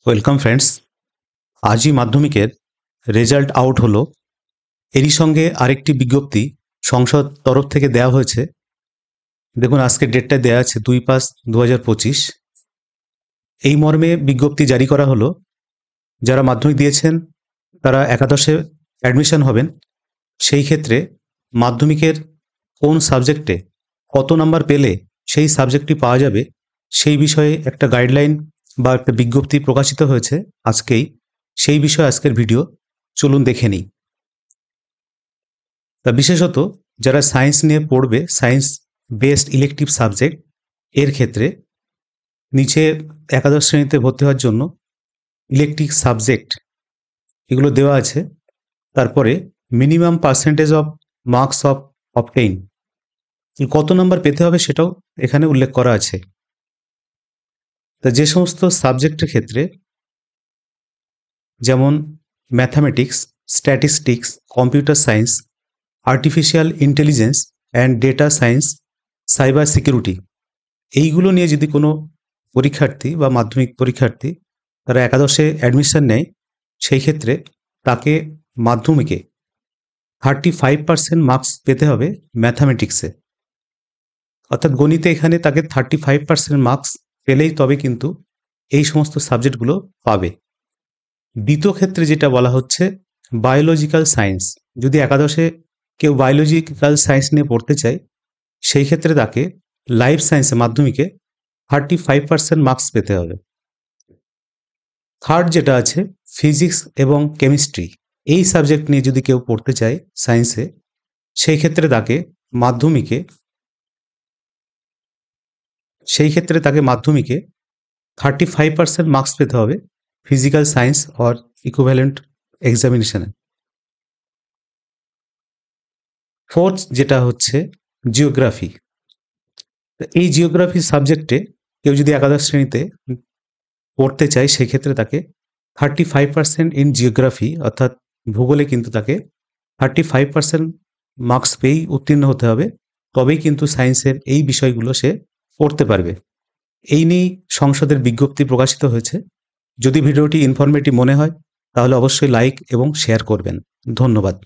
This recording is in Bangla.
Welcome friends. আজই মাধ্যমিকের রেজাল্ট আউট হলো। এরই সঙ্গে আরেকটি বিজ্ঞপ্তি সংসদ তরফ থেকে দেওয়া হয়েছে। দেখুন আজকের ডেটটা দেওয়া আছে 2/5/2025। এই মর্মে বিজ্ঞপ্তি জারি করা হলো, যারা মাধ্যমিক দিয়েছেন তারা একাদশে অ্যাডমিশন হবেন। সেই ক্ষেত্রে মাধ্যমিকের কোন সাবজেক্টে কত নাম্বার পেলে সেই সাবজেক্টটি পাওয়া যাবে, সেই বিষয়ে একটা গাইডলাইন বা একটা বিজ্ঞপ্তি প্রকাশিত হয়েছে আজকেই। সেই বিষয়ে আজকের ভিডিও, চলুন দেখে নিই। তা বিশেষত যারা সায়েন্স নিয়ে পড়বে, সায়েন্স বেসড ইলেকটিভ সাবজেক্ট, এর ক্ষেত্রে নিচে একাদশ শ্রেণীতে ভর্তি হওয়ার জন্য ইলেকটিভ সাবজেক্ট এগুলো দেওয়া আছে। তারপরে minimum percentage of marks of obtain, কত নাম্বার পেতে হবে সেটাও এখানে উল্লেখ করা আছে। তা যে সমস্ত সাবজেক্টের ক্ষেত্রে, যেমন mathematics, statistics, computer science, artificial intelligence and data science, cyber security, এইগুলো নিয়ে যদি কোনো পরীক্ষার্থী বা মাধ্যমিক পরীক্ষার্থী তারা একাদশে অ্যাডমিশন নেয়, সেই ক্ষেত্রে তাকে মাধ্যমিকে 35% মার্কস পেতে হবে ম্যাথামেটিক্সে, অর্থাৎ গণিতে এখানে তাকে 35% মার্কস পেলেই তবে কিন্তু এই সমস্ত সাবজেক্টগুলো পাবে। দ্বিতীয় ক্ষেত্রে যেটা বলা হচ্ছে বায়োলজিক্যাল সায়েন্স, যদি একাদশে কেউ বায়োলজিক্যাল সায়েন্স নিয়ে পড়তে চায়, সেই ক্ষেত্রে তাকে লাইফ সায়েন্সে মাধ্যমিকে 35% মার্কস পেতে হবে। থার্ড যেটা আছে ফিজিক্স এবং কেমিস্ট্রি, এই সাবজেক্ট নিয়ে যদি কেউ পড়তে চায় সায়েন্সে, সেই ক্ষেত্রে তাকে মাধ্যমিকে 35% মার্কস পেতে হবে ফিজিক্যাল সায়েন্স অর ইকুইভ্যালেন্ট এক্সামিনেশনে। ফোর্থ যেটা হচ্ছে জিওগ্রাফি। এই জিওগ্রাফি সাবজেক্টে কেউ যদি একাদশ শ্রেণীতে পড়তে চায়, সেক্ষেত্রে তাকে 35% ইন জিওগ্রাফি, অর্থাৎ ভূগোলে কিন্তু তাকে 35% মার্কস পেয়েই উত্তীর্ণ হতে হবে, তবেই কিন্তু সায়েন্সের এই বিষয়গুলো সে পড়তে পারবে। এই নিয়েই সংসদের বিজ্ঞপ্তি প্রকাশিত হয়েছে। যদি ভিডিওটি ইনফরমেটিভ মনে হয় তাহলে অবশ্যই লাইক এবং শেয়ার করবেন। ধন্যবাদ।